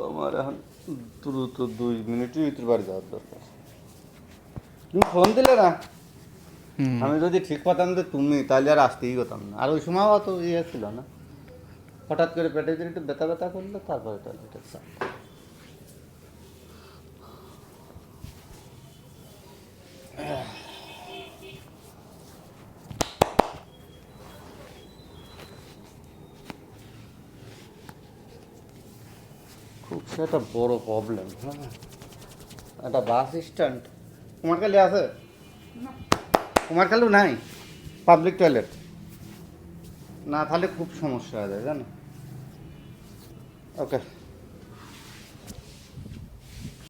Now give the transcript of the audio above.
আমার এখন দ্রুত 2 মিনিটের ভিতরে বাড়ি যাওয়ার দরকার। তুমি ফোন দিলে না, আমি যদি ঠিক পাতাম যে তুমি, তাহলে আর আসতেই হতাম না। আর ওই সময় অত ইয়ে ছিল না, হঠাৎ করে পেটে যদি একটু ব্যথা ব্যথা করলো, তারপরে টয়লেটের চাপ। খুব একটা বড় প্রবলেম। হ্যাঁ, একটা বাস স্ট্যান্ড কুমারখালী আছে? কুমারখালীও নাই পাবলিক টয়লেট? না, তাহলে খুব সমস্যা হয়ে যায় জানো। ওকে।